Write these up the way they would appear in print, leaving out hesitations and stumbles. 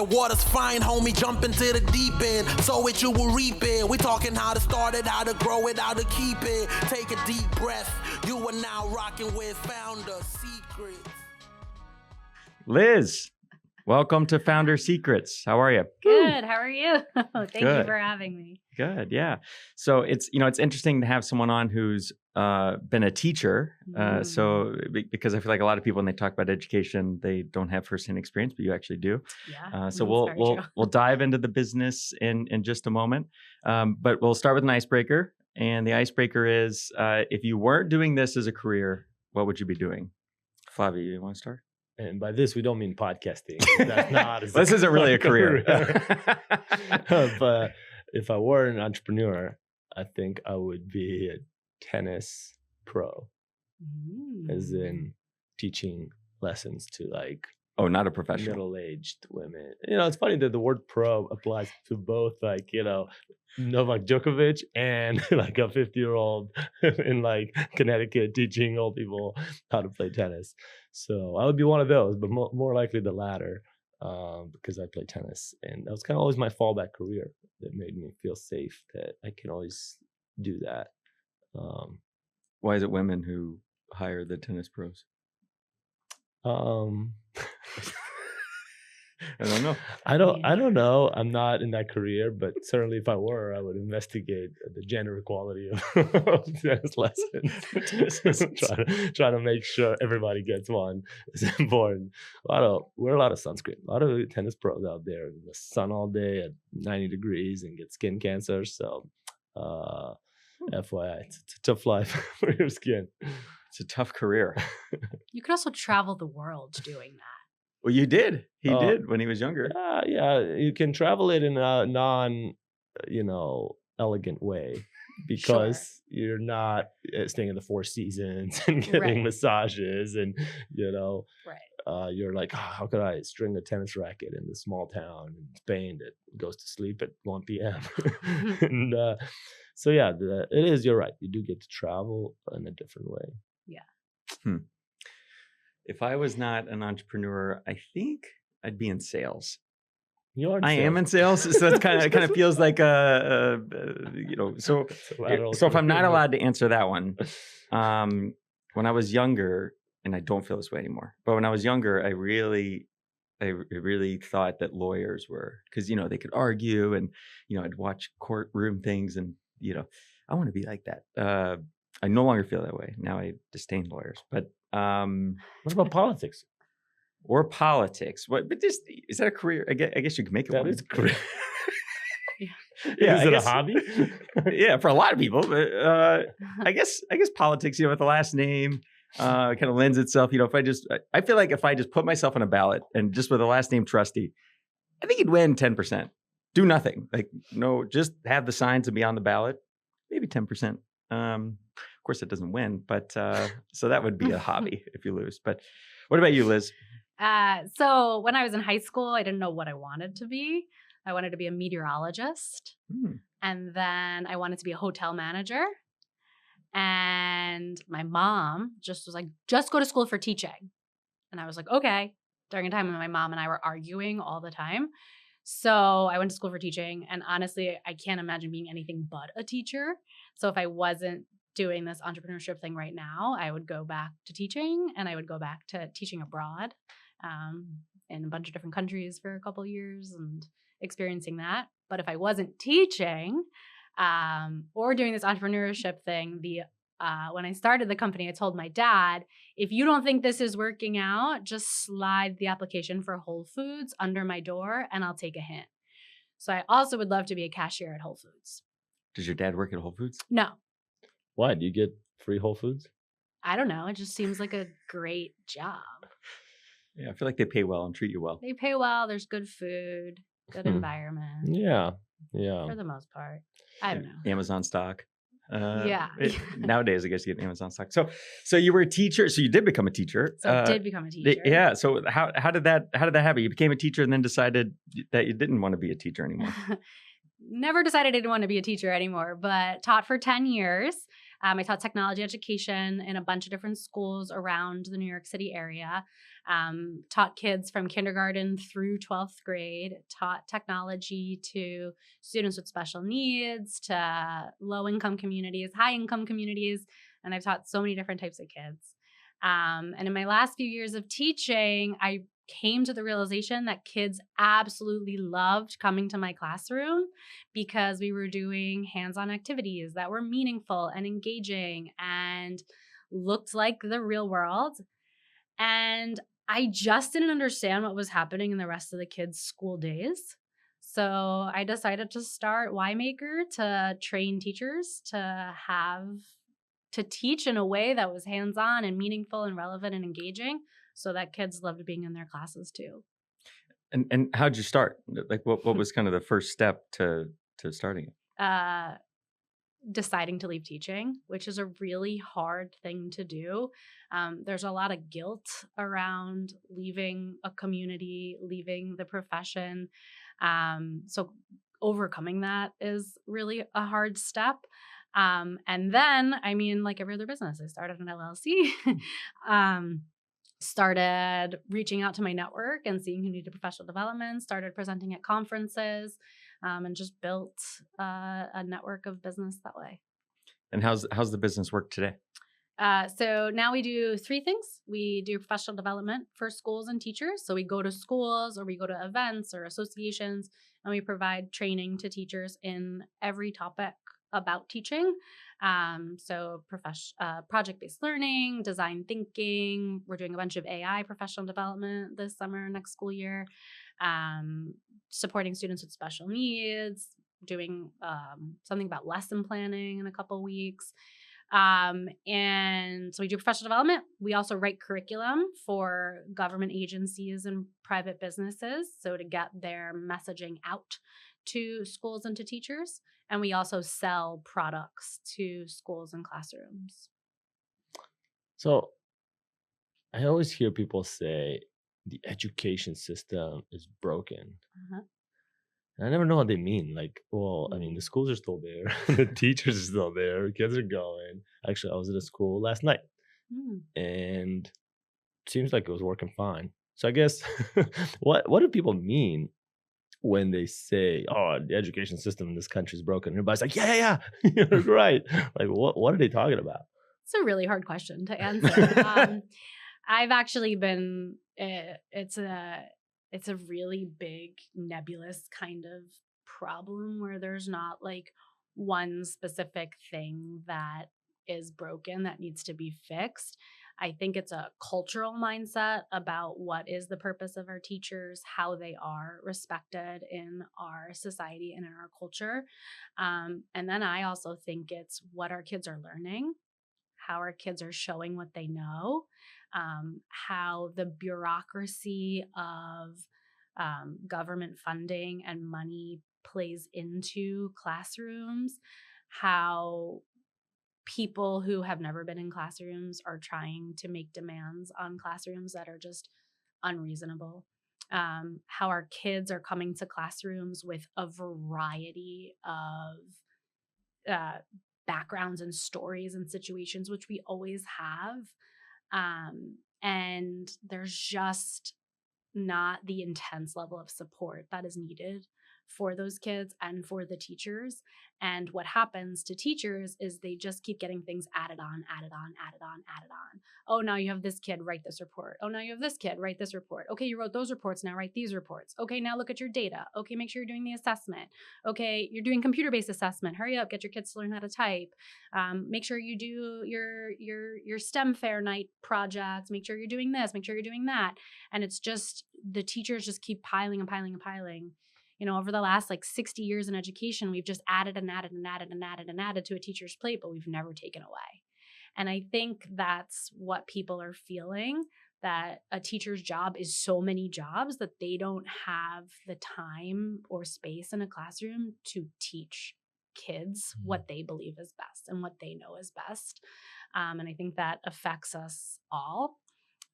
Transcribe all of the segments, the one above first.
the water's fine, homie, jump into the deep end. Sow it, you will reap it. We talking how to start it, how to grow it, how to keep it. Take a deep breath. You are now rocking with Founder Secrets. Liz, welcome to Founder Secrets. How are you? Good. How are you? Thank Good. you for having me. Good. Yeah. So it's interesting to have someone on who's been a teacher. So because I feel like a lot of people, when they talk about education, they don't have firsthand experience, but you actually do. Yeah. So we'll dive into the business in just a moment. But we'll start with an icebreaker. And the icebreaker is, if you weren't doing this as a career, what would you be doing? Flavia, you want to start? And by this, we don't mean podcasting. That's not. This isn't really a career. But if I were an entrepreneur, I think I would be a tennis pro, as in teaching lessons to like not a professional, middle-aged women. It's funny that the word pro applies to both, like, Novak Djokovic and like a 50-year-old in like Connecticut teaching old people how to play tennis. So I would be one of those, but more likely the latter, because I play tennis, and that was kind of always my fallback career that made me feel safe that I can always do that. Why is it women who hire the tennis pros? I don't know. I don't know. I'm not in that career, but certainly if I were, I would investigate the gender equality of tennis lessons. try to make sure everybody gets one. It's important. Wear a lot of sunscreen. A lot of tennis pros out there in the sun all day at 90 degrees and get skin cancer. So, FYI, it's a tough life for your skin. It's a tough career. You could also travel the world doing that. Well, you did. He did when he was younger. Yeah, you can travel it in a elegant way because you're not staying in the Four Seasons and getting massages and, you're like, how could I string a tennis racket in this small town in Spain that goes to sleep at 1 p.m. And so, yeah, it is. You're right. You do get to travel in a different way. Yeah. If I was not an entrepreneur, I think I'd be in sales. I am in sales, so it kind of feels like So if I'm not allowed to answer that one, when I was younger, and I don't feel this way anymore, but when I was younger, I really thought that lawyers were, because they could argue, and I'd watch courtroom things, and I want to be like that. I no longer feel that way now. I disdain lawyers, but. What about politics? Or politics? What? But this is that a career? I guess you can make it. That is a career. Yeah, is it a hobby? Yeah, for a lot of people. But I guess politics. With the last name, kind of lends itself. I feel like if I just put myself on a ballot and just with the last name Trusty, I think you'd win 10%. Do nothing. Just have the signs and be on the ballot. Maybe 10%. Of course, it doesn't win, but so that would be a hobby if you lose. But what about you, Liz? So when I was in high school, I didn't know what I wanted to be. I wanted to be a meteorologist. And then I wanted to be a hotel manager. And my mom just was like, just go to school for teaching. And I was like, okay. During a time when my mom and I were arguing all the time. So I went to school for teaching. And honestly, I can't imagine being anything but a teacher. So if I wasn't doing this entrepreneurship thing right now, I would go back to teaching, and I would go back to teaching abroad in a bunch of different countries for a couple of years and experiencing that. But if I wasn't teaching or doing this entrepreneurship thing, when I started the company, I told my dad, if you don't think this is working out, just slide the application for Whole Foods under my door and I'll take a hint. So I also would love to be a cashier at Whole Foods. Does your dad work at Whole Foods? No. Why? Do you get free Whole Foods? I don't know. It just seems like a great job. Yeah, I feel like they pay well and treat you well. They pay well. There's good food, good environment. Yeah. For the most part. I don't know. Amazon stock. Yeah. Nowadays, I guess you get Amazon stock. So you were a teacher. So you did become a teacher. So I did become a teacher. Yeah. So how did that happen? You became a teacher and then decided that you didn't want to be a teacher anymore. Never decided I didn't want to be a teacher anymore, but taught for 10 years. I taught technology education in a bunch of different schools around the New York City area. Taught kids from kindergarten through 12th grade, taught technology to students with special needs, to low-income communities, high-income communities, and I've taught so many different types of kids. And in my last few years of teaching, I came to the realization that kids absolutely loved coming to my classroom because we were doing hands-on activities that were meaningful and engaging and looked like the real world. And I just didn't understand what was happening in the rest of the kids' school days. So I decided to start WhyMaker to train teachers to teach in a way that was hands-on and meaningful and relevant and engaging so that kids loved being in their classes too. And how'd you start? Like what was kind of the first step to starting it? Deciding to leave teaching, which is a really hard thing to do. There's a lot of guilt around leaving a community, leaving the profession. So overcoming that is really a hard step. And then, I mean, like every other business, I started an LLC, started reaching out to my network and seeing who needed professional development, started presenting at conferences, and just built a network of business that way. And how's the business work today? So now we do three things. We do professional development for schools and teachers. So we go to schools or we go to events or associations and we provide training to teachers in every topic about teaching. So project-based learning, design thinking. We're doing a bunch of AI professional development this summer, next school year. Supporting students with special needs, doing something about lesson planning in a couple weeks. And so we do professional development. We also write curriculum for government agencies and private businesses, so to get their messaging out to schools and to teachers. And we also sell products to schools and classrooms. So I always hear people say the education system is broken. Uh-huh. And I never know what they mean. Like, well, I mean, the schools are still there. The teachers are still there. Kids are going. Actually, I was at a school last night. And it seems like it was working fine. So I guess, what do people mean when they say, oh, the education system in this country is broken? Everybody's like, yeah, you're right. Like, what are they talking about? It's a really hard question to answer. I've actually been, it's a really big nebulous kind of problem where there's not like one specific thing that is broken that needs to be fixed. I think it's a cultural mindset about what is the purpose of our teachers, how they are respected in our society and in our culture. And then I also think it's what our kids are learning, how our kids are showing what they know, how the bureaucracy of government funding and money plays into classrooms, how people who have never been in classrooms are trying to make demands on classrooms that are just unreasonable. How our kids are coming to classrooms with a variety of backgrounds and stories and situations, which we always have. And there's just not the intense level of support that is needed for those kids and for the teachers. And what happens to teachers is they just keep getting things added on. Oh, now you have this kid, write this report. Oh, now you have this kid, write this report. Okay, you wrote those reports, now write these reports. Okay, now look at your data. Okay, make sure you're doing the assessment. Okay, you're doing computer-based assessment. Hurry up, get your kids to learn how to type. Make sure you do your STEM fair night projects. Make sure you're doing this, make sure you're doing that. And it's just, the teachers just keep piling and piling and piling. You know, over the last like 60 years in education, we've just added to a teacher's plate, but we've never taken away. And I think that's what people are feeling, that a teacher's job is so many jobs that they don't have the time or space in a classroom to teach kids what they believe is best and what they know is best. And I think that affects us all.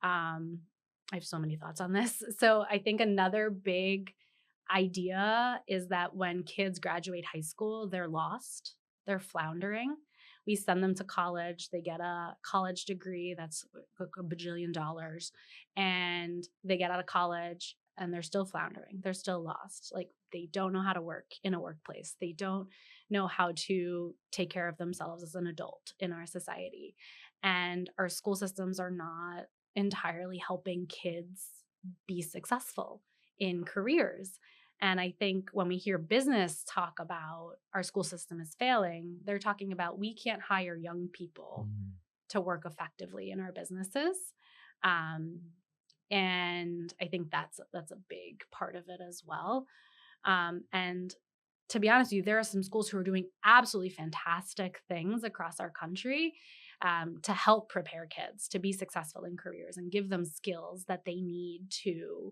I have so many thoughts on this. So I think another big idea is that when kids graduate high school, they're lost, they're floundering. We send them to college. They get a college degree that's a bajillion dollars, and they get out of college and they're still floundering. They're still lost. Like, they don't know how to work in a workplace. They don't know how to take care of themselves as an adult in our society. And our school systems are not entirely helping kids be successful in careers. And I think when we hear business talk about our school system is failing, they're talking about we can't hire young people to work effectively in our businesses. And I think that's a big part of it as well. And to be honest with you, there are some schools who are doing absolutely fantastic things across our country to help prepare kids to be successful in careers and give them skills that they need to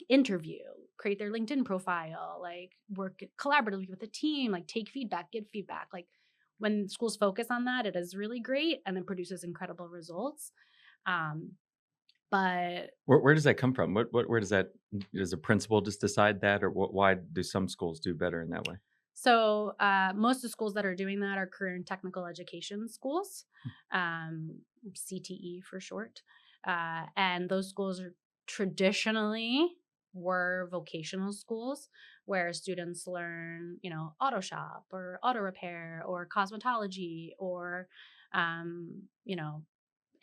interview, create their LinkedIn profile, like work collaboratively with a team, like take feedback, give feedback. Like, when schools focus on that, it is really great and it produces incredible results. But Where does that come from? Where does a principal just decide that, or why do some schools do better in that way? So most of the schools that are doing that are career and technical education schools, CTE for short. And those schools are traditionally were vocational schools where students learn, auto shop or auto repair or cosmetology or,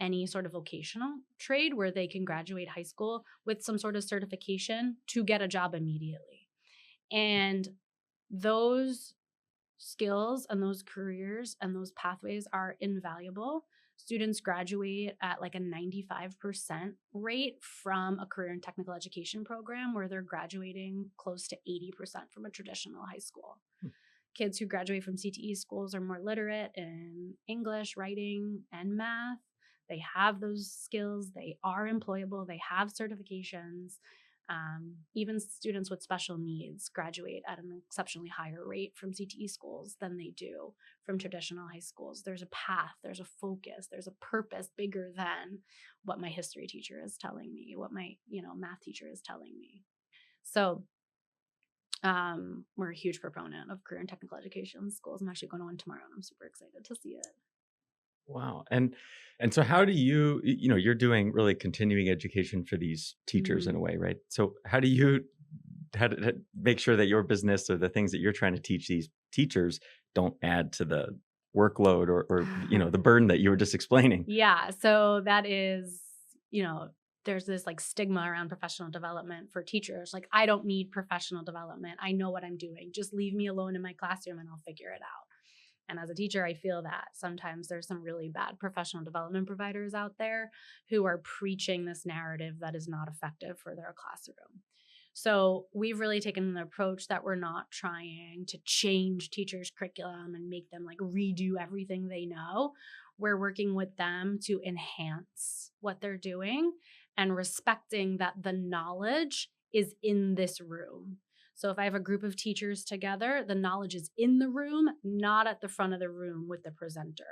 any sort of vocational trade where they can graduate high school with some sort of certification to get a job immediately. And those skills and those careers and those pathways are invaluable. Students graduate at like a 95% rate from a career and technical education program where they're graduating close to 80% from a traditional high school. Kids who graduate from CTE schools are more literate in English, writing, and math. They have those skills. They are employable. They have certifications. Even students with special needs graduate at an exceptionally higher rate from CTE schools than they do from traditional high schools. There's a path, there's a focus, there's a purpose bigger than what my history teacher is telling me, what my math teacher is telling me. So we're a huge proponent of career and technical education schools. I'm actually going to one tomorrow, and I'm super excited to see it. Wow. And so how do you're doing really continuing education for these teachers in a way, right? So how do you make sure that your business or the things that you're trying to teach these teachers don't add to the workload or the burden that you were just explaining? Yeah. So that is, there's this like stigma around professional development for teachers. Like, I don't need professional development. I know what I'm doing. Just leave me alone in my classroom and I'll figure it out. And as a teacher, I feel that sometimes there's some really bad professional development providers out there who are preaching this narrative that is not effective for their classroom. So we've really taken the approach that we're not trying to change teachers' curriculum and make them like redo everything they know. We're working with them to enhance what they're doing and respecting that the knowledge is in this room. So if I have a group of teachers together, the knowledge is in the room, not at the front of the room with the presenter.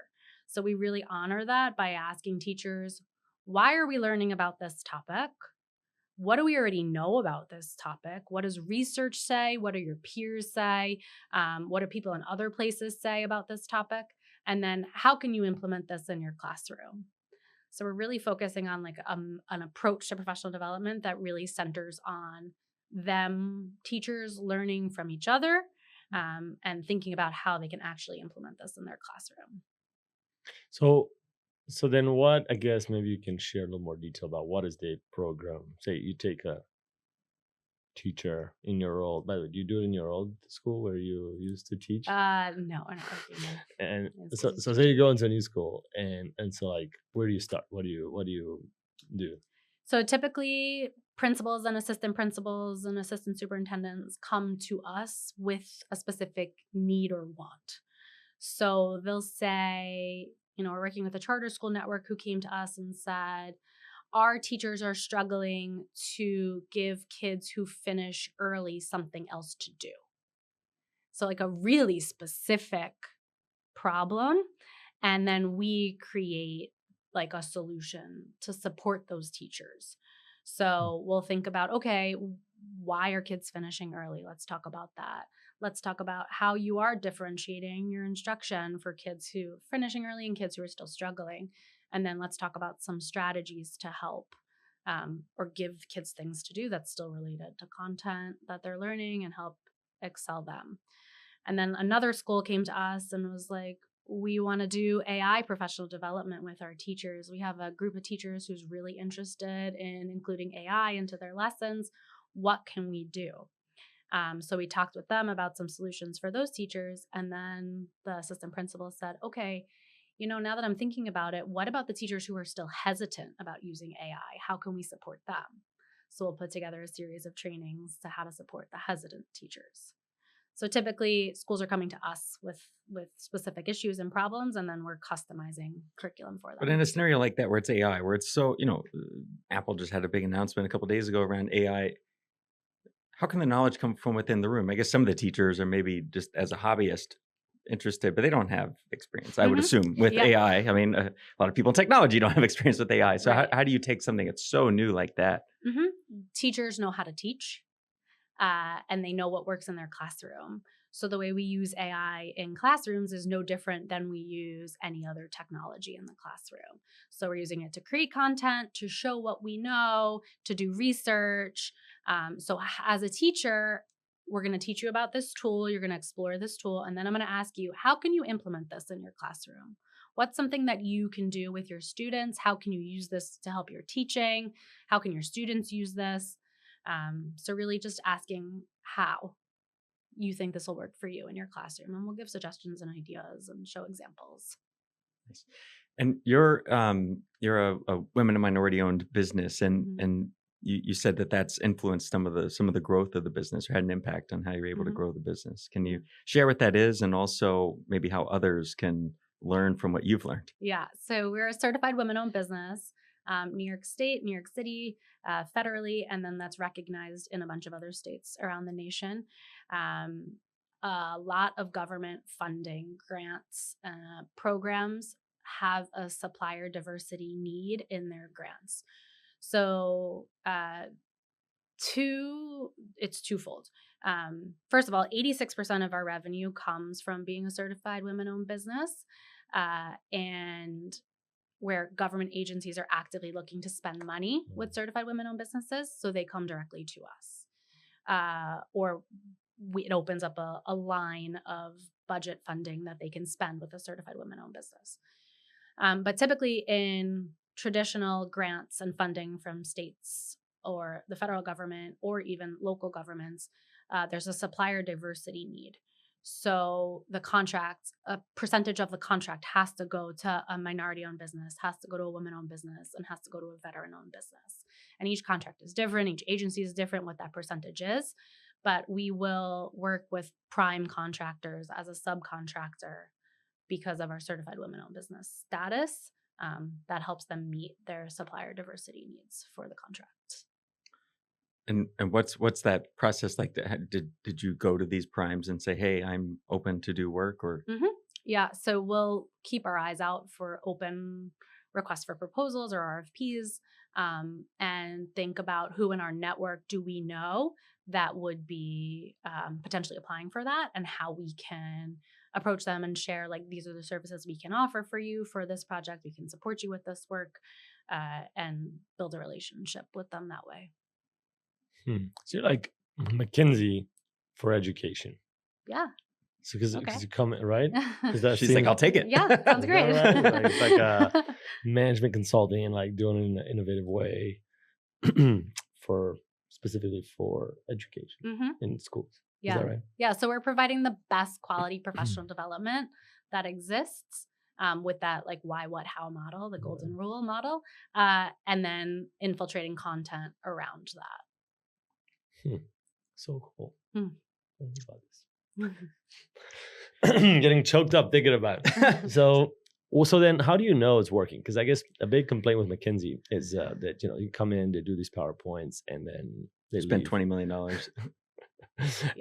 So we really honor that by asking teachers, why are we learning about this topic? What do we already know about this topic? What does research say? What do your peers say? What do people in other places say about this topic? And then how can you implement this in your classroom? So we're really focusing on like an approach to professional development that really centers on them, teachers learning from each other and thinking about how they can actually implement this in their classroom. So then what, I guess maybe you can share a little more detail about what is the program. Say you take a teacher in your old, by the way, do you do it in your old school where you used to teach? No, I'm not working. And so say you go into a new school and so like, where do you start? What do you do? So typically principals and assistant superintendents come to us with a specific need or want. So they'll say, we're working with a charter school network who came to us and said, our teachers are struggling to give kids who finish early something else to do. So like a really specific problem. And then we create like a solution to support those teachers. So we'll think about, okay, why are kids finishing early? Let's talk about that. Let's talk about how you are differentiating your instruction for kids who are finishing early and kids who are still struggling. And then let's talk about some strategies to help or give kids things to do that's still related to content that they're learning and help excel them. And then another school came to us and was like, we want to do AI professional development with our teachers. We have a group of teachers who's really interested in including AI into their lessons. What can we do? So we talked with them about some solutions for those teachers. And then the assistant principal said, okay, now that I'm thinking about it, what about the teachers who are still hesitant about using AI? How can we support them? So we'll put together a series of trainings to how to support the hesitant teachers. So typically schools are coming to us with specific issues and problems, and then we're customizing curriculum for them. But in a scenario like that where it's AI, where it's so, Apple just had a big announcement a couple of days ago around AI. How can the knowledge come from within the room? I guess some of the teachers are maybe just as a hobbyist interested, but they don't have experience, I would assume, with AI. I mean, a lot of people in technology don't have experience with AI. So how do you take something that's so new like that? Teachers know how to teach, and they know what works in their classroom. So the way we use AI in classrooms is no different than we use any other technology in the classroom. So we're using it to create content, to show what we know, to do research. So as a teacher, we're going to teach you about this tool. You're going to explore this tool. And then I'm going to ask you, how can you implement this in your classroom? What's something that you can do with your students? How can you use this to help your teaching? How can your students use this? So really just asking how you think this will work for you in your classroom. And we'll give suggestions and ideas and show examples. Nice. And you're a women and minority owned business, and you said that that's influenced some of the growth of the business or had an impact on how you're able to grow the business. Can you share what that is, and also maybe how others can learn from what you've learned? Yeah. So we're a certified women-owned business, New York State, New York City, federally, and then that's recognized in a bunch of other states around the nation. A lot of government funding, grants, programs have a supplier diversity need in their grants. So it's twofold. First of all, 86% of our revenue comes from being a certified women-owned business, and where government agencies are actively looking to spend money with certified women-owned businesses, so they come directly to us. It opens up a line of budget funding that they can spend with a certified women-owned business. But typically in traditional grants and funding from states or the federal government or even local governments, there's a supplier diversity need. So the contract, a percentage of the contract has to go to a minority-owned business, has to go to a women-owned business, and has to go to a veteran-owned business. And each contract is different. Each agency is different what that percentage is. But we will work with prime contractors as a subcontractor because of our certified women-owned business status. That helps them meet their supplier diversity needs for the contract. And what's that process like? Did you go to these primes and say, hey, I'm open to do work? Or Yeah, so we'll keep our eyes out for open requests for proposals or RFPs, and think about who in our network do we know that would be potentially applying for that, and how we can approach them and share, like, these are the services we can offer for you for this project. We can support you with this work, and build a relationship with them that way. So you're like McKinsey for education. Yeah. So because you come, right? She's like, I'll take it. Yeah, sounds great. Right? Like, it's like a management consulting and like doing it in an innovative way specifically for education in schools. Yeah. Is that right? Yeah. So we're providing the best quality professional development that exists, with that like why, what, how model, the golden rule model, and then infiltrating content around that. So cool. Tell me about this. Getting choked up thinking about it. So then how do you know it's working? Because I guess a big complaint with McKinsey is that you come in, they do these PowerPoints, and then they spend leave. $20 million.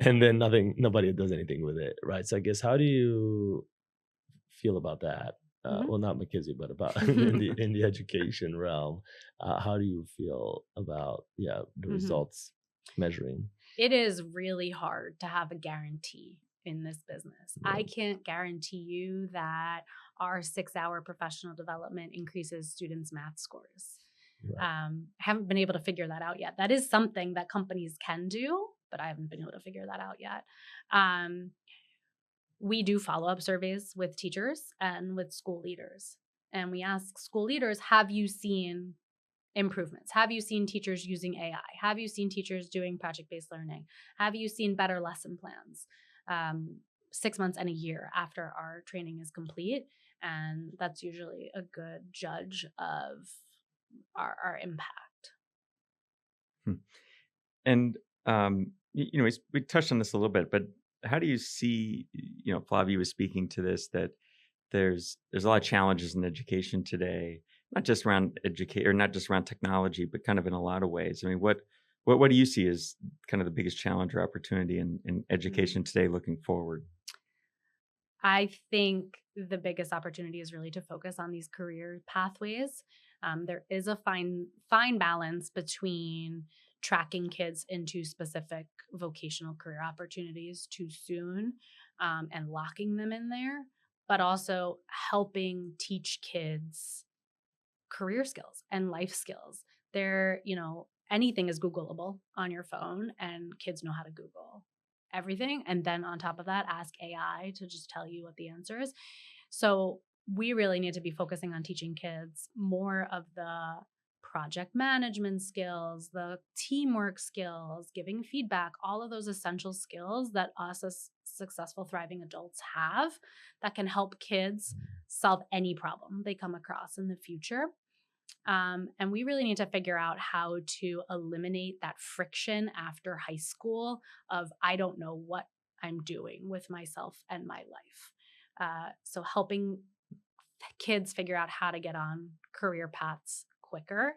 And then nobody does anything with it, right? So I guess how do you feel about that? Well, not McKinsey, but about in the education realm. How do you feel about the results measuring? It is really hard to have a guarantee in this business. I can't guarantee you that our 6-hour professional development increases students' math scores. I haven't been able to figure that out yet. That is something that companies can do, but I haven't been able to figure that out yet. We do follow-up surveys with teachers and with school leaders. And we ask school leaders, have you seen improvements? Have you seen teachers using AI? Have you seen teachers doing project-based learning? Have you seen better lesson plans? 6 months and a year after our training is complete. And that's usually a good judge of our impact. And, we touched on this a little bit, but how do you see, Flavia was speaking to this, that there's a lot of challenges in education today, not just around not just around technology, but kind of in a lot of ways. I mean, what do you see as kind of the biggest challenge or opportunity in education today looking forward? I think the biggest opportunity is really to focus on these career pathways. There is a fine balance between tracking kids into specific vocational career opportunities too soon and locking them in there, but also helping teach kids career skills and life skills. Anything is Googleable on your phone, and kids know how to Google everything. And then on top of that, ask AI to just tell you what the answer is. So we really need to be focusing on teaching kids more of the project management skills, the teamwork skills, giving feedback, all of those essential skills that us as successful, thriving adults have that can help kids solve any problem they come across in the future. And we really need to figure out how to eliminate that friction after high school of, I don't know what I'm doing with myself and my life. So helping kids figure out how to get on career paths quicker,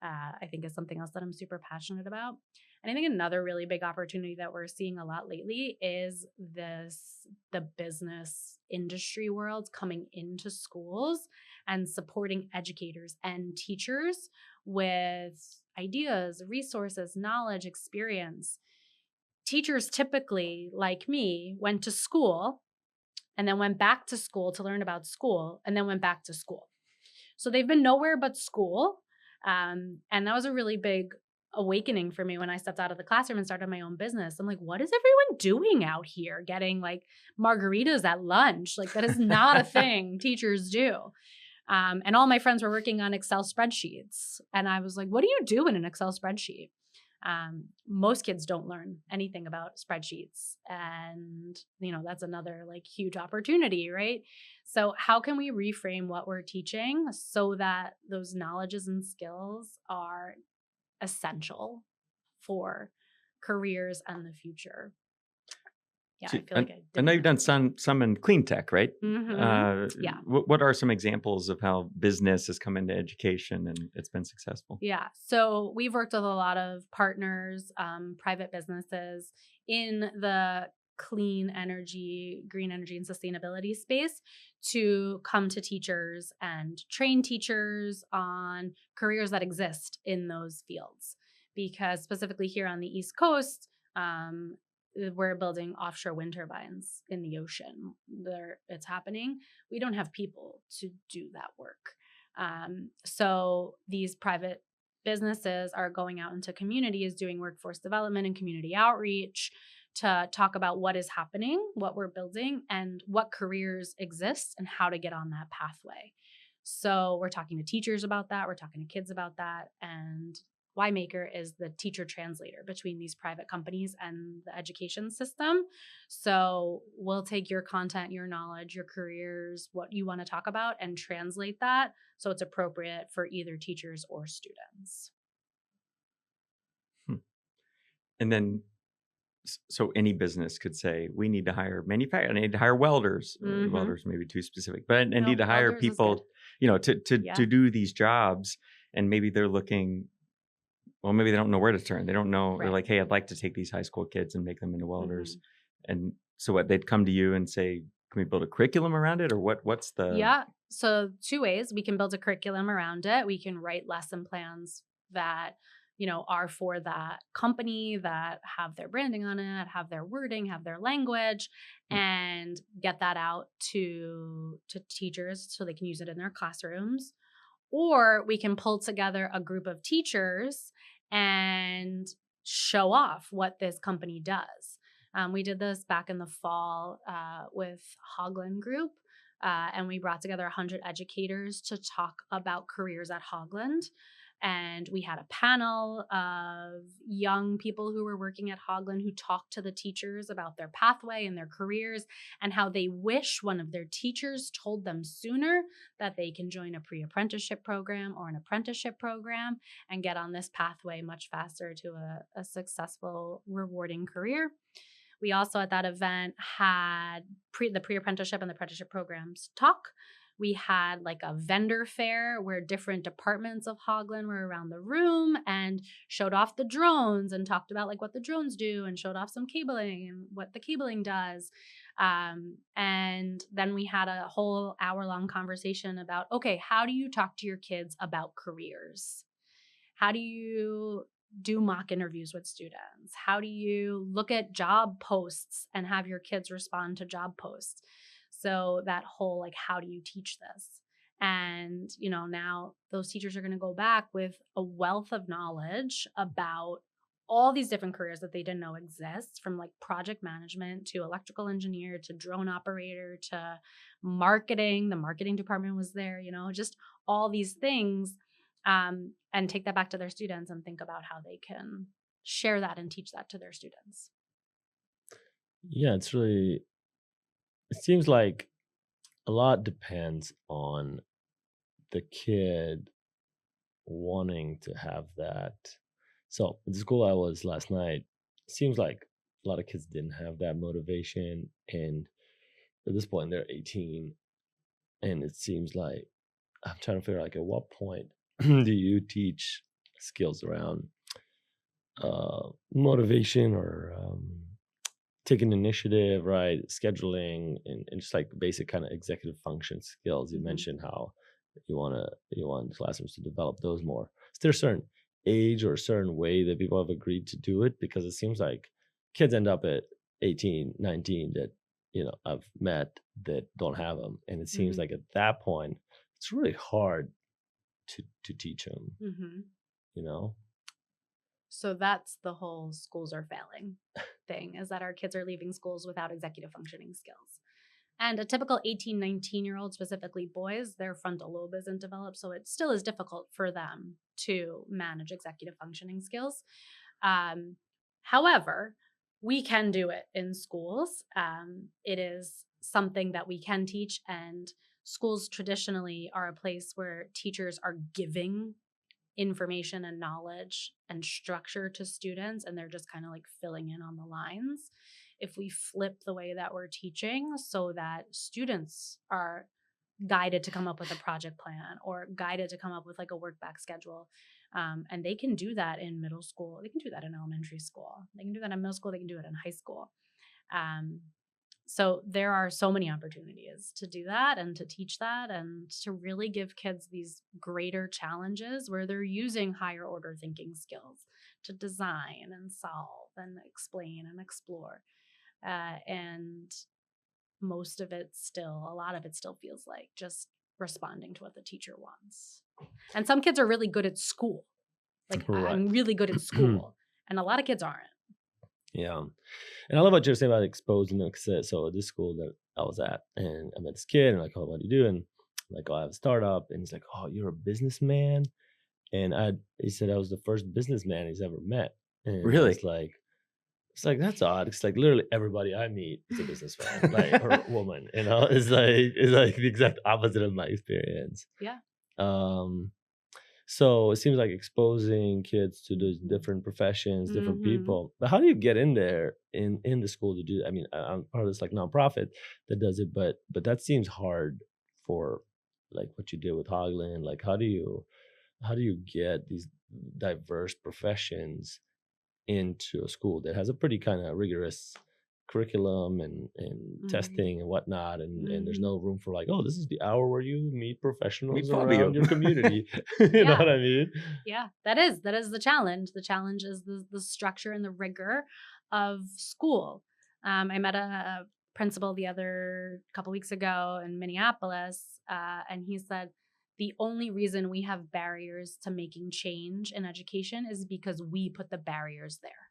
I think is something else that I'm super passionate about. And I think another really big opportunity that we're seeing a lot lately is the business industry world coming into schools and supporting educators and teachers with ideas, resources, knowledge, experience. Teachers typically, like me, went to school and then went back to school to learn about school and then went back to school. So they've been nowhere but school. And that was a really big awakening for me when I stepped out of the classroom and started my own business. I'm like, what is everyone doing out here getting like margaritas at lunch? Like that is not a thing teachers do. And all my friends were working on Excel spreadsheets. And I was like, what do you do in an Excel spreadsheet? Most kids don't learn anything about spreadsheets. And, that's another like huge opportunity, right? So how can we reframe what we're teaching so that those knowledges and skills are essential for careers and the future? Yeah, So, I feel like I know you've done some in clean tech, right? Yeah. What are some examples of how business has come into education and it's been successful? Yeah. So we've worked with a lot of partners, private businesses in the clean energy, green energy, and sustainability space to come to teachers and train teachers on careers that exist in those fields. Because specifically here on the East Coast, we're building offshore wind turbines in the ocean. It's happening. We don't have people to do that work. So these private businesses are going out into communities doing workforce development and community outreach to talk about what is happening, what we're building, and what careers exist and how to get on that pathway. So we're talking to teachers about that. We're talking to kids about that. And WhyMaker is the teacher translator between these private companies and the education system. So we'll take your content, your knowledge, your careers, what you want to talk about, and translate that so it's appropriate for either teachers or students. And then, so any business could say, we need to hire manufacturers, I need to hire welders. Welders may be too specific, but I need to hire people, to do these jobs. And maybe they're looking, well, maybe they don't know where to turn. They don't know. They're like, hey, I'd like to take these high school kids and make them into welders. And so what, they'd come to you and say, can we build a curriculum around it? Or what's the... Yeah. So 2 ways. We can build a curriculum around it. We can write lesson plans that are for that company, that have their branding on it, have their wording, have their language, and get that out to teachers so they can use it in their classrooms. Or we can pull together a group of teachers and show off what this company does. We did this back in the fall with Haugland Group, and we brought together 100 educators to talk about careers at Haugland. And we had a panel of young people who were working at Haugland who talked to the teachers about their pathway and their careers and how they wish one of their teachers told them sooner that they can join a pre-apprenticeship program or an apprenticeship program and get on this pathway much faster to a successful, rewarding career. We also at that event had the pre-apprenticeship and the apprenticeship programs talk. We had like a vendor fair where different departments of Haugland were around the room and showed off the drones and talked about like what the drones do and showed off some cabling and what the cabling does. And then we had a whole hour-long conversation about, okay, how do you talk to your kids about careers? How do you do mock interviews with students? How do you look at job posts and have your kids respond to job posts? So that whole, like, how do you teach this? And, now those teachers are going to go back with a wealth of knowledge about all these different careers that they didn't know exist, from like project management to electrical engineer to drone operator to marketing. The marketing department was there, just all these things, and take that back to their students and think about how they can share that and teach that to their students. Yeah, it seems like a lot depends on the kid wanting to have that. So at the school I was last night, it seems like a lot of kids didn't have that motivation. And at this point, they're 18. And it seems like I'm trying to figure out, like, at what point do you teach skills around motivation or taking initiative, right? Scheduling and just like basic kind of executive function skills. You mentioned how you want classrooms to develop those more. Is there a certain age or a certain way that people have agreed to do it? Because it seems like kids end up at 18, 19 that, I've met that don't have them. And it seems like at that point, it's really hard to teach them, So that's the whole schools are failing thing, is that our kids are leaving schools without executive functioning skills. And a typical 18, 19-year-old, specifically boys, their frontal lobe isn't developed, so it still is difficult for them to manage executive functioning skills. However, we can do it in schools. It is something that we can teach, and schools traditionally are a place where teachers are giving information and knowledge and structure to students, and they're just kind of like filling in on the lines. If we flip the way that we're teaching so that students are guided to come up with a project plan or guided to come up with like a work back schedule, and they can do that in middle school, they can do that in elementary school, they can do that in middle school, they can do it in high school. So there are so many opportunities to do that and to teach that and to really give kids these greater challenges where they're using higher order thinking skills to design and solve and explain and explore. And a lot of it still feels like just responding to what the teacher wants. And some kids are really good at school. Like, right. I'm really good at school. And a lot of kids aren't. Yeah. And I love what you're saying about exposing them. So at this school that I was at, and I met this kid, and like, oh, what do you do? And I'm like, oh, I have a startup. And he's like, oh, you're a businessman? And he said I was the first businessman he's ever met. And really? It's like, that's odd. It's like literally everybody I meet is a businessman, like, or a woman, It's like the exact opposite of my experience. Yeah. So it seems like exposing kids to those different professions, different people. But how do you get in there in the school to do that? I mean, I'm part of this like nonprofit that does it, but that seems hard for like what you did with Haugland. Like, how do you get these diverse professions into a school that has a pretty kind of rigorous curriculum and testing and whatnot, and there's no room for like, oh, this is the hour where you meet professionals around your community. You know what I mean? Yeah, that is the challenge. The challenge is the structure and the rigor of school. I met a principal the other couple weeks ago in Minneapolis, and he said the only reason we have barriers to making change in education is because we put the barriers there.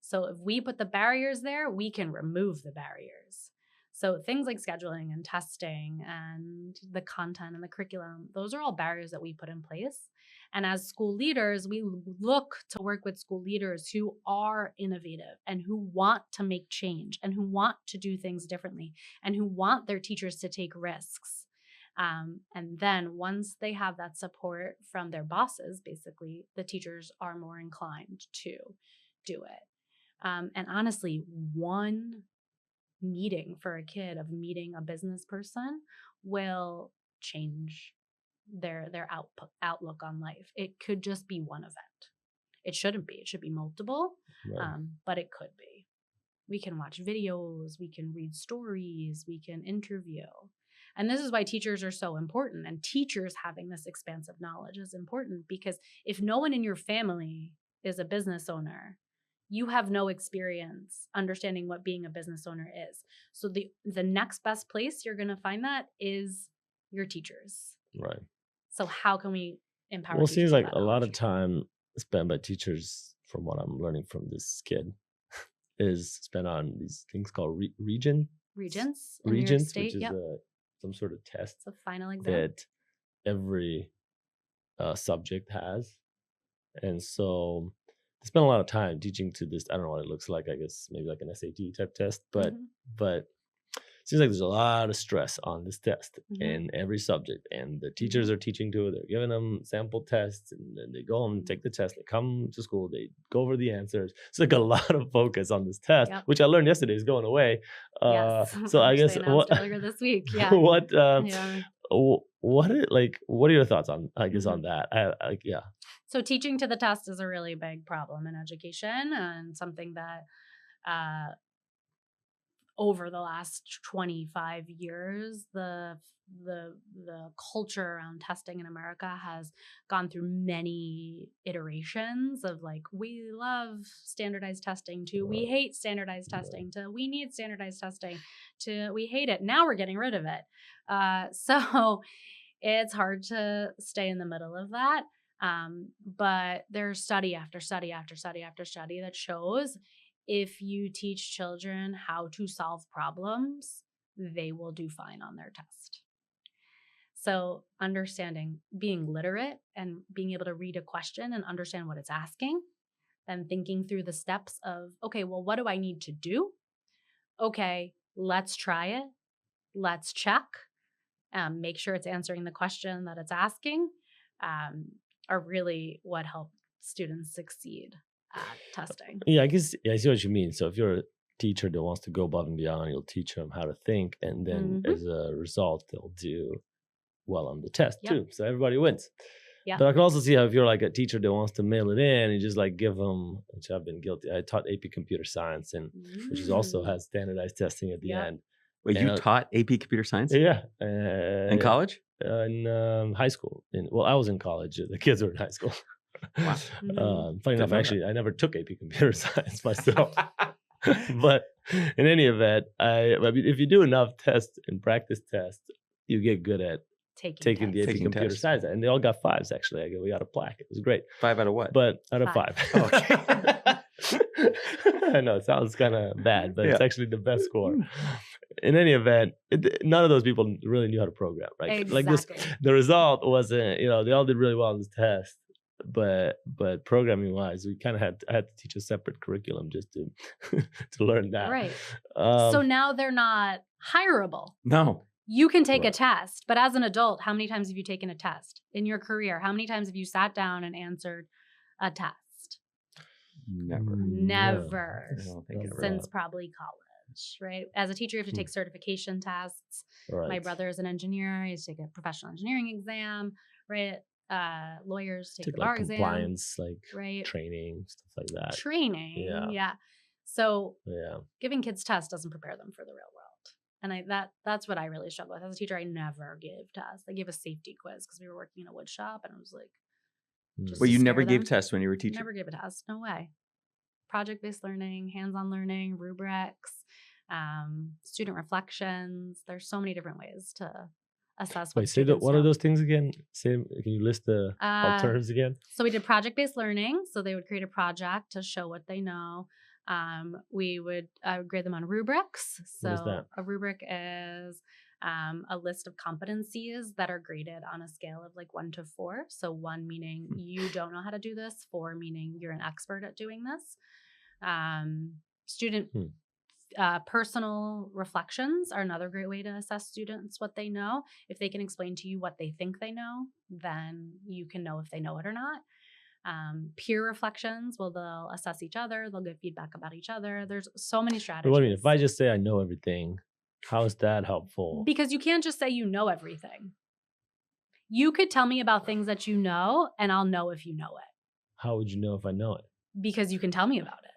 So if we put the barriers there, we can remove the barriers. So things like scheduling and testing and the content and the curriculum, those are all barriers that we put in place. And as school leaders, we look to work with school leaders who are innovative and who want to make change and who want to do things differently and who want their teachers to take risks. And then once they have that support from their bosses, basically, the teachers are more inclined to do it. And honestly, one meeting for a kid of meeting a business person will change their outlook on life. It could just be one event. It shouldn't be. It should be multiple, Right. but it could be. We can watch videos, we can read stories, we can interview. And this is why teachers are so important. And teachers having this expansive knowledge is important, because if no one in your family is a business owner, you have no experience understanding what being a business owner is. So the next best place you're going to find that is your teachers. Right. So how can we empower? Well, it teachers seems with like that a lot knowledge? of time spent by teachers, from what I'm learning from this kid, is spent on these things called regents Regents in New York State, which is yep. Some sort of test It's a final exam. that every subject has. And so they spend a lot of time teaching to this. I don't know what it looks like. I guess maybe like an SAT type test, but it seems like there's a lot of stress on this test in every subject, and the teachers are teaching to it. They're giving them sample tests, and then they go home and take the test. They come to school, they go over the answers. It's like a lot of focus on this test, which I learned yesterday is going away. Yes. So I guess what earlier this week. Yeah. what are your thoughts on on that? So teaching to the test is a really big problem in education, and something that over the last 25 years, the culture around testing in America has gone through many iterations of like, we love standardized testing, to we hate standardized testing, to we need standardized testing, to we hate it. Now we're getting rid of it. So it's hard to stay in the middle of that. But there's study after study after study after study that shows if you teach children how to solve problems, they will do fine on their test. So understanding, being literate and being able to read a question and understand what it's asking, then thinking through the steps of, okay, well, what do I need to do? Okay, let's try it. Let's check. Make sure it's answering the question that it's asking, are really what help students succeed at testing. Yeah, I guess I see what you mean. So if you're a teacher that wants to go above and beyond, you'll teach them how to think, and then as a result, they'll do well on the test too. So everybody wins. Yeah. But I can also see how if you're like a teacher that wants to mail it in, you just like give them, which I've been guilty. I taught AP Computer Science, and which is also has standardized testing at the end. Wait, you taught AP Computer Science? Yeah. In college? In high school. I was in college. The kids were in high school. Wow. Funny enough, actually, I never took AP Computer Science myself. But in any event, I mean, if you do enough tests and practice tests, you get good at taking the AP Computer Science. And they all got 5s, actually. We got a plaque. It was great. 5 out of what? But out of 5. Okay. I know, it sounds kind of bad, but it's actually the best score. In any event, none of those people really knew how to program, right? Exactly. The result wasn't, they all did really well on this test, but programming wise, we kind of had to teach a separate curriculum just to to learn that. Right. So now they're not hireable. No. You can take a test, but as an adult, how many times have you taken a test in your career? How many times have you sat down and answered a test? Never. Never. I don't think ever. Since probably college, right? As a teacher, you have to take certification tests. Right. My brother is an engineer. He has to take a professional engineering exam, right? Lawyers take the bar exam. Compliance, training, stuff like that. Training, yeah. So Yeah. giving kids tests doesn't prepare them for the real world. And that's what I really struggle with. As a teacher, I never gave tests. I gave a safety quiz because we were working in a wood shop, and I was like, just Well, to you never scare gave them. tests when you were teaching. Never gave a test. No way. Project-based learning, hands-on learning, rubrics, student reflections. There's so many different ways to assess what Wait, say students one of know. those things again. Can you list the alternatives again? So we did project-based learning. So they would create a project to show what they know. We would grade them on rubrics. So What is that? a rubric is a list of competencies that are graded on a scale of like 1 to 4. So 1 meaning you don't know how to do this, 4 meaning you're an expert at doing this. Student personal reflections are another great way to assess students what they know. If they can explain to you what they think they know, then you can know if they know it or not. Peer reflections, well, they'll assess each other. They'll give feedback about each other. There's so many But strategies. what do you mean? If I just say I know everything, how is that helpful? Because you can't just say you know everything. You could tell me about things that you know, and I'll know if you know it. How would you know if I know it? Because you can tell me about it.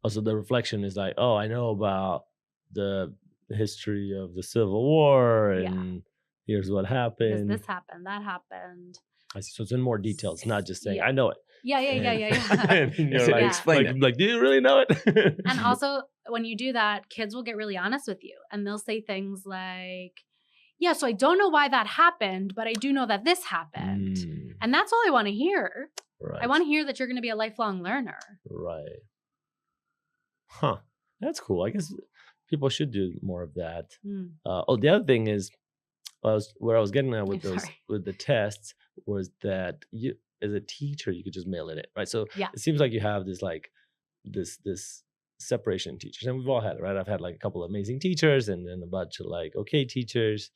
Also, the reflection is like, oh, I know about the history of the Civil War, and here's what Because happened. this happened, that happened. I see. So it's in more detail. It's not just saying Yeah. I know it. Yeah. And you're So like, explain it. like, do you really know it? And also, when you do that, kids will get really honest with you, and they'll say things like, yeah, so I don't know why that happened, but I do know that this happened. And that's all I want to hear. Right. I want to hear that you're going to be a lifelong learner. Right. Huh. That's cool. I guess people should do more of that. The other thing is, where I was getting at with with the tests was that you, as a teacher, you could just mail it in, right? So Yeah. it seems like you have this this separation in teachers, and we've all had it, right? I've had like a couple of amazing teachers and then a bunch of like okay teachers.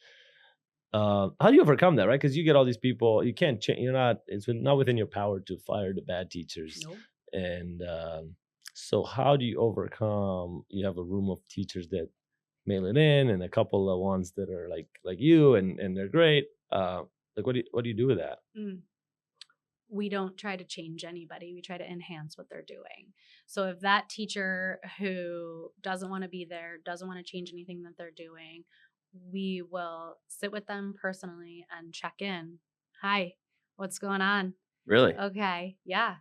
How do you overcome that, right? Because you get all these people, you can't change. It's not within your power to fire the bad teachers. Nope. And so how do you overcome? You have a room of teachers that mail it in, and a couple of ones that are like you, and they're great. Like what do you do with that? We don't try to change anybody. We try to enhance what they're doing. So if that teacher who doesn't want to be there, doesn't want to change anything that they're doing, we will sit with them personally and check in. Hi, what's going on? Really? Okay, yeah.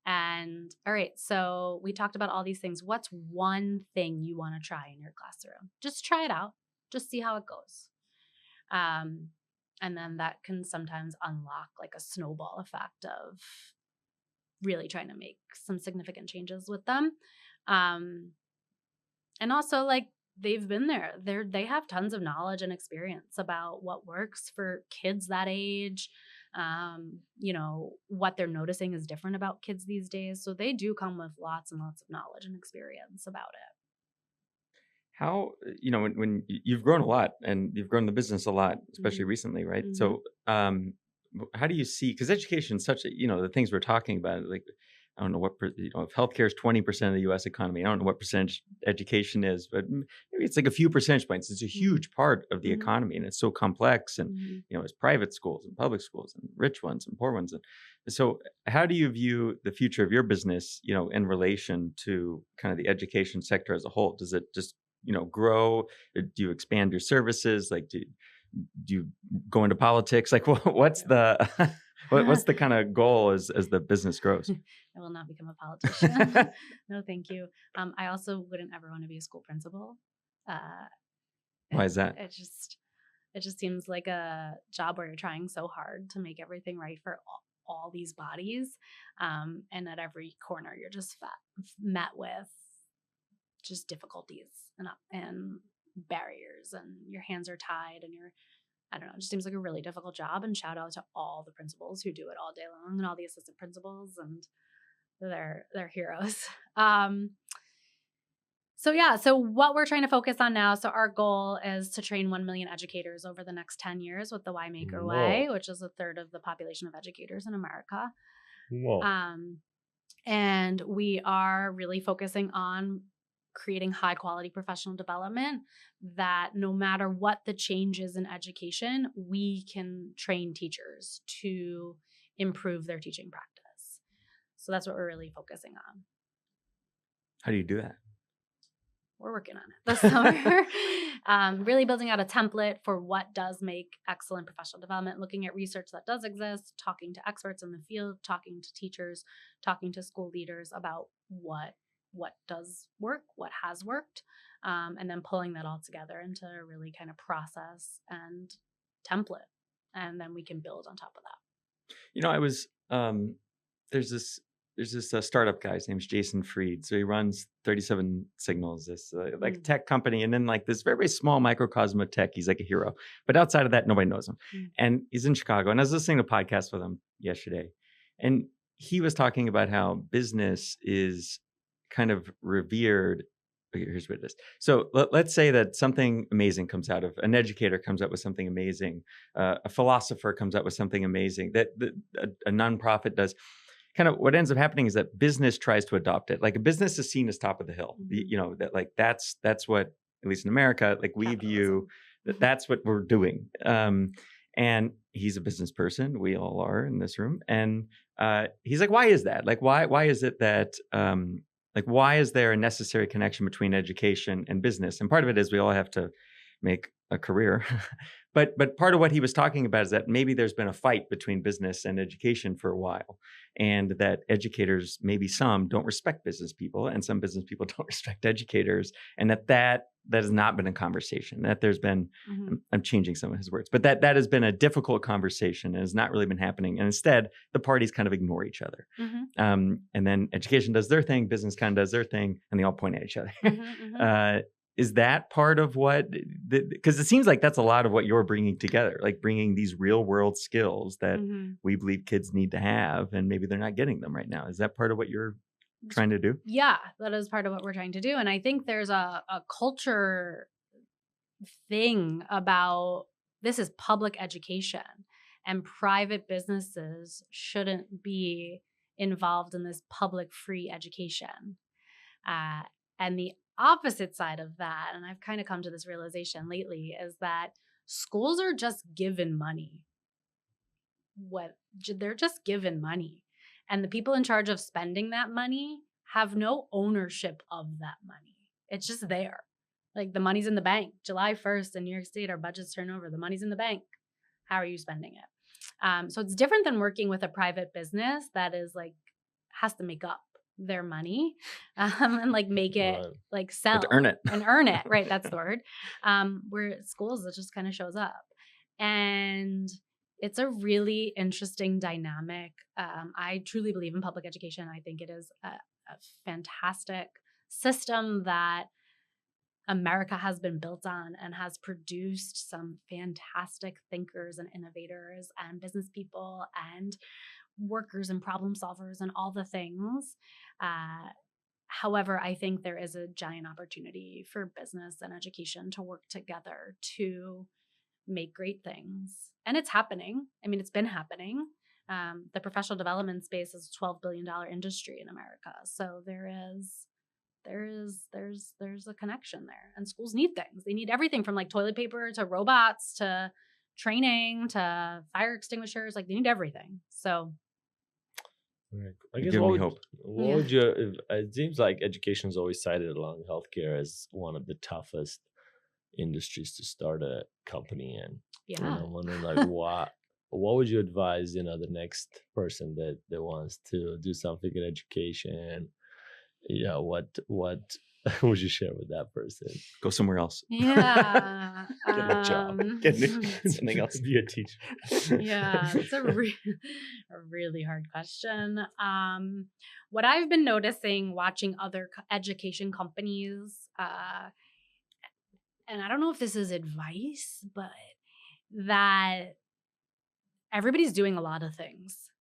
And all right, so we talked about all these things. What's one thing you want to try in your classroom? Just try it out. Just see how it goes. And then that can sometimes unlock like a snowball effect of really trying to make some significant changes with them. And also like they've been there. They have tons of knowledge and experience about what works for kids that age. What they're noticing is different about kids these days. So they do come with lots and lots of knowledge and experience about it. How, when you've grown a lot and you've grown the business a lot, especially recently, right? Mhm. So, how do you see, because education is such a, the things we're talking about, like, I don't know what, if healthcare is 20% of the US economy, I don't know what percentage education is, but maybe it's like a few percentage points. It's a huge part of the Mhm. economy, and it's so complex. And, it's private schools and public schools and rich ones and poor ones. And so how do you view the future of your business, in relation to kind of the education sector as a whole? Does it just, grow? Do you expand your services? Like, do you go into politics? Like, what's the what's the kind of goal as the business grows? I will not become a politician. No, thank you. I also wouldn't ever want to be a school principal. Why is that? It just seems like a job where you're trying so hard to make everything right for all these bodies, and at every corner you're just met with just difficulties and barriers, and your hands are tied, and I don't know, it just seems like a really difficult job. And shout out to all the principals who do it all day long, and all the assistant principals, and they're heroes. So what we're trying to focus on now, so our goal is to train 1 million educators over the next 10 years with the WhyMaker way, which is a third of the population of educators in America. Whoa. And we are really focusing on creating high quality professional development that no matter what the changes in education, we can train teachers to improve their teaching practice. So that's what we're really focusing on. How do you do that? We're working on it this summer. Really building out a template for what does make excellent professional development, looking at research that does exist, talking to experts in the field, talking to teachers, talking to school leaders about what does work, what has worked, and then pulling that all together into a really kind of process and template. And then we can build on top of that. I was there's this startup guy. His name's Jason Fried. So he runs 37 Signals, this like tech company, and then like this very, very small microcosm of tech. He's like a hero, but outside of that, nobody knows him. And he's in Chicago. And I was listening to a podcast with him yesterday, and he was talking about how business is kind of revered. Here's what it is. So let's say that something amazing comes out of an educator comes up with something amazing, a philosopher comes up with something amazing that a nonprofit does. Kind of what ends up happening is that business tries to adopt it. Like a business is seen as top of the hill. That like that's what, at least in America, like we view that that's what we're doing. And he's a business person. We all are in this room. And he's like, why is that? Like, why is it that like, why is there a necessary connection between education and business? And part of it is we all have to make a career. But part of what he was talking about is that maybe there's been a fight between business and education for a while, and that educators, maybe some, don't respect business people, and some business people don't respect educators, and that has not been a conversation. That there's been, I'm changing some of his words, but that has been a difficult conversation and has not really been happening. And instead, the parties kind of ignore each other. And then education does their thing, business kind of does their thing, and they all point at each other. Is that part of what, because it seems like that's a lot of what you're bringing together, like bringing these real world skills that we believe kids need to have, and maybe they're not getting them right now. Is that part of what you're trying to do? Yeah, that is part of what we're trying to do. And I think there's a culture thing about this is public education, and private businesses shouldn't be involved in this public free education. And the opposite side of that, and I've kind of come to this realization lately, is that schools are just given money. They're just given money. And the people in charge of spending that money have no ownership of that money. It's just there. Like the money's in the bank. July 1st in New York State, our budgets turn over. The money's in the bank. How are you spending it? So it's different than working with a private business that is like, has to make up their money and like make it like sell to earn it right, that's the word. Where schools, it just kind of shows up, and it's a really interesting dynamic. I truly believe in public education. I think it is a fantastic system that America has been built on and has produced some fantastic thinkers and innovators and business people and workers and problem solvers and all the things. However, I think there is a giant opportunity for business and education to work together to make great things. And it's happening. I mean, it's been happening. The professional development space is a $12 billion industry in America. So there's a connection there, and schools need things. They need everything from like toilet paper to robots to training to fire extinguishers. Like they need everything. So I guess what would you, it seems like education is always cited along healthcare as one of the toughest industries to start a company in. Yeah. And I'm wondering like what would you advise, the next person that wants to do something in education? Yeah, what would you share with that person? Go somewhere else. Yeah. Get a job. Get something else. Be a teacher. Yeah, it's a really hard question. What I've been noticing watching other education companies, and I don't know if this is advice, but that everybody's doing a lot of things.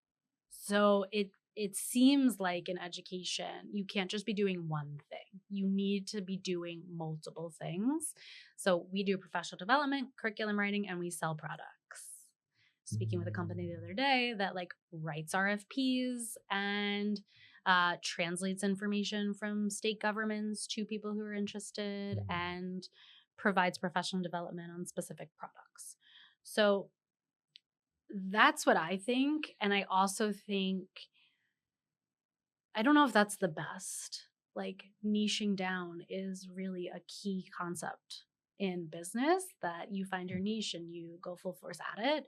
So it seems like in education, you can't just be doing one thing. You need to be doing multiple things. So we do professional development, curriculum writing, and we sell products. Speaking with a company the other day that like writes RFPs and translates information from state governments to people who are interested and provides professional development on specific products. So that's what I think. And I also think, I don't know if that's the best, like niching down is really a key concept in business, that you find your niche and you go full force at it.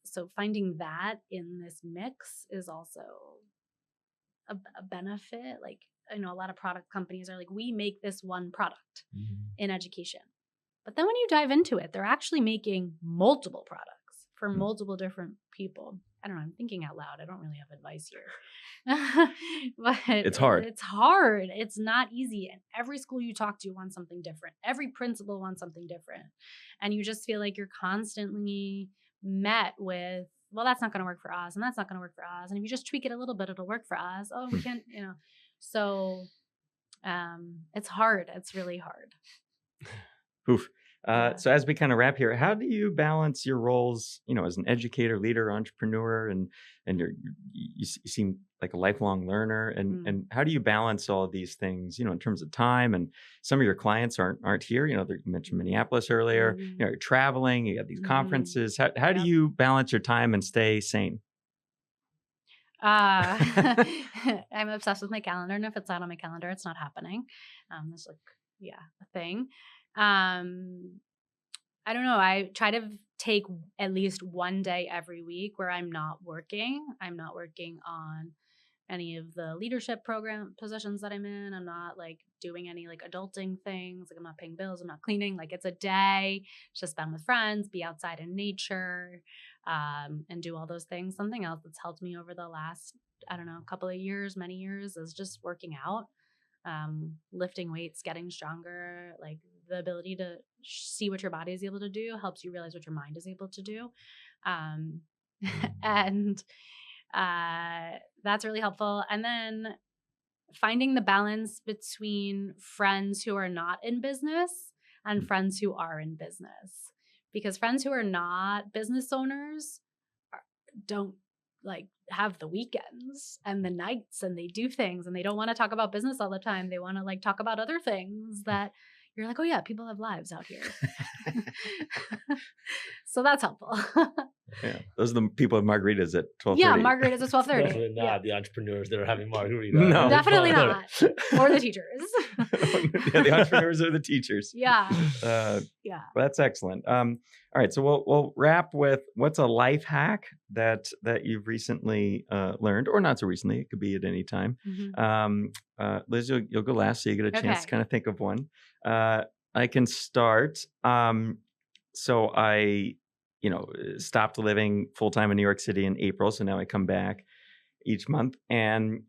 So finding that in this mix is also a benefit. Like, I know a lot of product companies are like, we make this one product in education. But then when you dive into it, they're actually making multiple products for multiple different people. I don't know, I'm thinking out loud. I don't really have advice here. But It's hard. It's hard. It's not easy. And every school you talk to wants something different. Every principal wants something different. And you just feel like you're constantly met with, well, that's not going to work for us, and that's not going to work for us. And if you just tweak it a little bit, it'll work for us. Oh, we can't, you know. So it's hard. It's really hard. Oof. Yeah. So as we kind of wrap here, how do you balance your roles, you know, as an educator, leader, entrepreneur, and you seem like a lifelong learner, and how do you balance all of these things, you know, in terms of time? And some of your clients aren't here, you know, you mentioned Minneapolis earlier, you know, you're traveling, you got these conferences. How do you balance your time and stay sane? I'm obsessed with my calendar, and if it's not on my calendar, it's not happening. There's like, a thing. I don't know. I try to take at least one day every week where I'm not working. I'm not working on any of the leadership program positions that I'm in. I'm not like doing any like adulting things. Like, I'm not paying bills. I'm not cleaning. Like, it's a day to spend with friends, be outside in nature, and do all those things. Something else that's helped me over the last, I don't know, couple of years, many years, is just working out. Lifting weights, getting stronger, like the ability to see what your body is able to do helps you realize what your mind is able to do. And that's really helpful. And then finding the balance between friends who are not in business and friends who are in business, because friends who are not business owners don't like have the weekends and the nights, and they do things, and they don't want to talk about business all the time. They want to like talk about other things that you're like, oh yeah, people have lives out here. So that's helpful. Yeah, those are the people with margaritas at 12:30. Yeah, margaritas at 12:30. Definitely not the entrepreneurs that are having margaritas. No. Definitely not. Or the teachers. Yeah, the entrepreneurs are the teachers. Yeah. Well, that's excellent. All right, so we'll wrap with, what's a life hack that you've recently learned, or not so recently? It could be at any time. Liz, you'll go last, so you get a chance to kind of think of one. I can start. So I, stopped living full time in New York City in April, so now I come back each month, and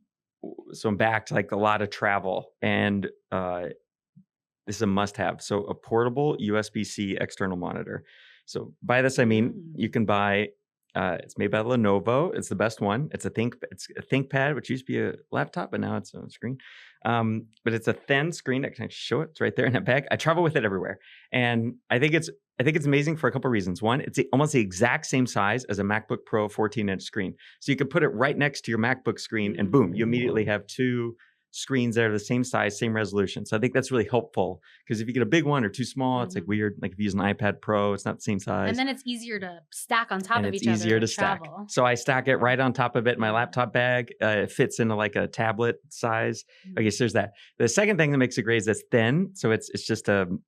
so I'm back to like a lot of travel, and this is a must-have. So a portable USB-C external monitor. So by this I mean you can buy. It's made by Lenovo. It's the best one. It's a ThinkPad, which used to be a laptop, but now it's a screen. But it's a thin screen. I can show it. It's right there in that bag. I travel with it everywhere, and I think it's amazing for a couple of reasons. One, it's almost the exact same size as a MacBook Pro 14-inch screen. So you could put it right next to your MacBook screen, and boom, you immediately have two screens that are the same size, same resolution. So I think that's really helpful, because if you get a big one or too small, it's like weird. Like if you use an iPad Pro, it's not the same size. And then it's easier to stack on top of each other. It's easier to stack. So I stack it right on top of it in my laptop bag. It fits into like a tablet size. Okay, so there's that. The second thing that makes it great is it's thin. So it's just thin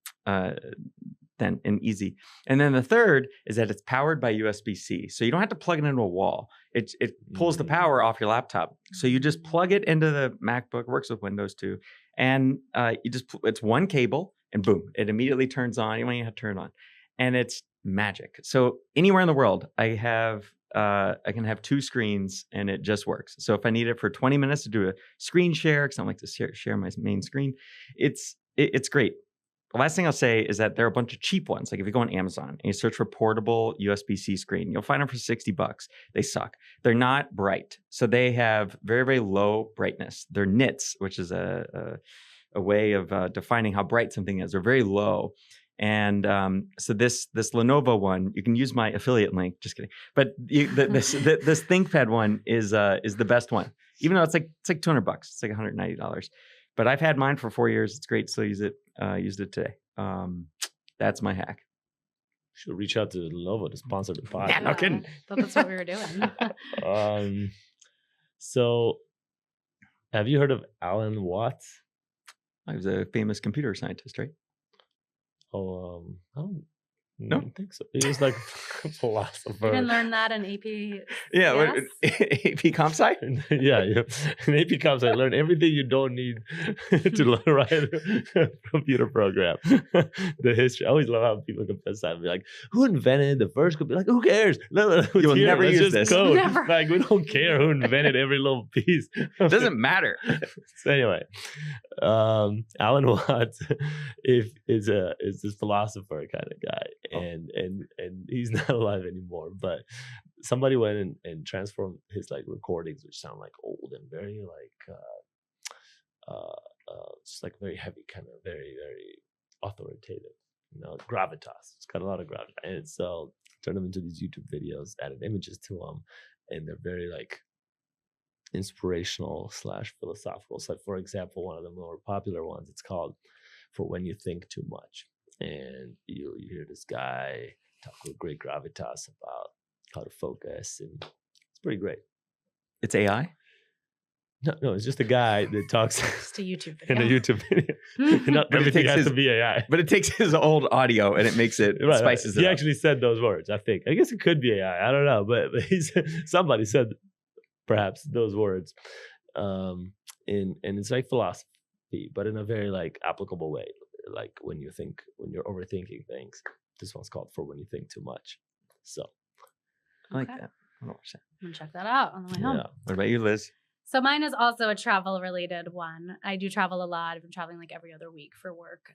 and easy. And then the third is that it's powered by USB-C. So you don't have to plug it into a wall. It pulls the power off your laptop. So you just plug it into the MacBook, works with Windows too. And it's one cable, and boom, it immediately turns on. You don't even have to turn it on. And it's magic. So anywhere in the world, I can have two screens, and it just works. So if I need it for 20 minutes to do a screen share, because I don't like to share my main screen, it's great. The last thing I'll say is that there are a bunch of cheap ones. Like if you go on Amazon and you search for portable USB-C screen, you'll find them for $60. They suck. They're not bright. So they have very, very low brightness. They're nits, which is a way of defining how bright something is. They're very low. And so this Lenovo one, you can use my affiliate link. Just kidding. But this ThinkPad one is the best one. Even though it's like $200. It's like $190. But I've had mine for 4 years. It's great. Still use it. Used it today. That's my hack. Should reach out to Lenovo to sponsor the podcast. Yeah, no kidding. Thought that's what we were doing. So Have you heard of Alan Watts? I was a famous computer scientist, right? Oh, I No? don't think so. He was like a You philosopher. didn't learn that in AP. Yeah, Yes? AP Comp Sci? yeah. In AP Comps, I learned everything you don't need to learn write a computer program. The history. I always love how people confess that and be like, "Who invented the first computer?" Like, who cares? You'll never Let's use just this. Code. Never. Like, we don't care who invented every little piece. It doesn't matter. So anyway, Alan Watts is this philosopher kind of guy, and he's not alive anymore. But somebody went and transformed his like recordings, which sound like old and very like just like very heavy, kind of very authoritative. Gravitas. It's got a lot of gravitas, and so turned them into these YouTube videos, added images to them, and they're very like inspirational / philosophical. So for example, one of the more popular ones, it's called "For When You Think Too Much," and you hear this guy talk with great gravitas about how to focus, and it's pretty great. It's AI? No, it's just a guy that talks Just a YouTube in a video. YouTube video. Not But it everything takes has his- to be AI. But it takes his old audio and it makes it, Right. spices it He up. actually said those words, I think. I guess it could be AI. I don't know. But somebody said perhaps those words. And it's like philosophy, but in a very like applicable way. Like when you're overthinking things. This one's called "For When You Think Too Much." So I like Okay. that. I don't understand. I'm gonna check that out on the way home. yeah. What about you, Liz? So mine is also a travel related one. I do travel a lot. I've been traveling like every other week for work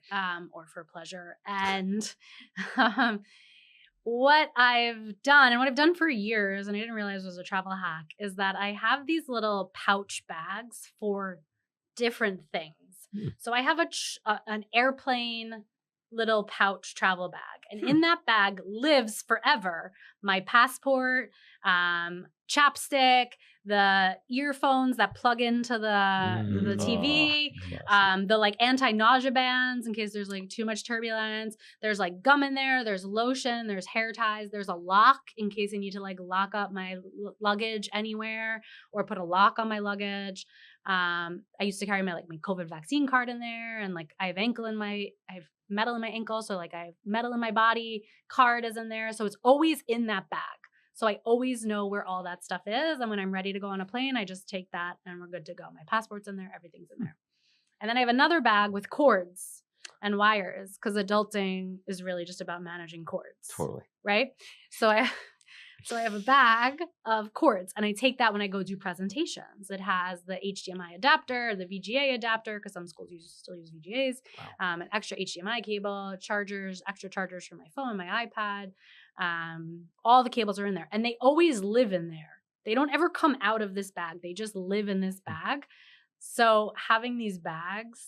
or for pleasure. And what I've done and what I've done for years, and I didn't realize was a travel hack, is that I have these little pouch bags for different things. So I have an airplane little pouch travel bag. And in that bag lives forever my passport, chapstick, the earphones that plug into the TV, the like anti-nausea bands in case there's like too much turbulence. There's like gum in there, there's lotion, there's hair ties, there's a lock in case I need to like lock up my luggage anywhere or put a lock on my luggage. I used to carry my COVID vaccine card in there, and like I have metal in my ankle, so like I have metal in my body card is in there, so it's always in that bag. So I always know where all that stuff is, and when I'm ready to go on a plane, I just take that and we're good to go. My passport's in there, everything's in there. And then I have another bag with cords and wires because adulting is really just about managing cords. Totally. Right? So I have a bag of cords, and I take that when I go do presentations. It has the HDMI adapter, the VGA adapter, because some schools still use VGAs, an extra HDMI cable, chargers, extra chargers for my phone, my iPad. All the cables are in there, and they always live in there. They don't ever come out of this bag. They just live in this bag. So having these bags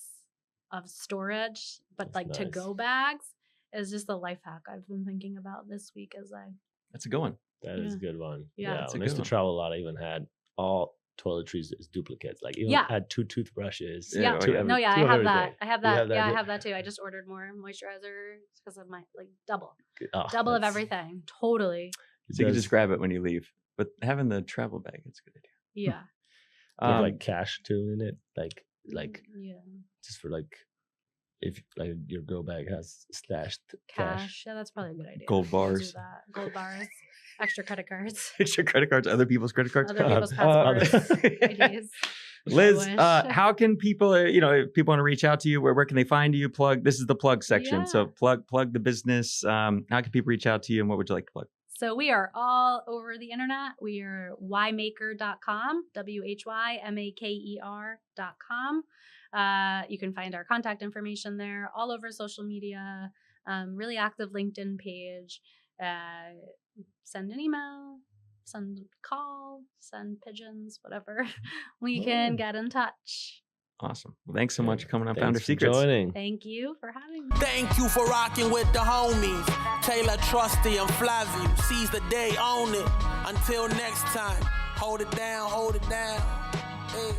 of storage, but That's like nice. to-go bags, is just a life hack I've been thinking about this week as I That's a good one. That is a good one. Yeah. That's a When I used good to one. travel a lot, I even had all toiletries as duplicates. Like even Yeah. had 2 toothbrushes. Yeah, Yeah. oh, yeah. No, yeah, two I of have everything. that. I have You that. have that, Yeah, I yeah? have that too. I just ordered more moisturizer because of my double Oh, of that's- everything. Totally. So you can does- just grab it when you leave. But having the travel bag, it's a good idea. Yeah. Do you have, Um, like cash too in it, like Yeah. just for like if like your go bag has stashed cash. Cash. Yeah, that's probably a good idea. Gold I'll do bars. that. Gold bars. Extra credit cards. Extra credit cards, other people's credit cards. Other people's Uh, passports. IDs. Liz, wish. how can people, if people want to reach out to you, where can they find you? Plug. This is the plug section. So plug the business. How can people reach out to you, and what would you like to plug? So we are all over the internet. We are WhyMaker.com, WhyMaker.com. You can find our contact information there, all over social media, really active LinkedIn page. Send an email, send a call, send pigeons, whatever. We can get in touch. Awesome. Well, thanks so much for coming on Thanks Founder for Secrets. joining. Thank you for having me. Thank you for rocking with the homies. Taylor, Trusty, and Flavio. Seize the day, own it. Until next time, hold it down, hold it down. Hey.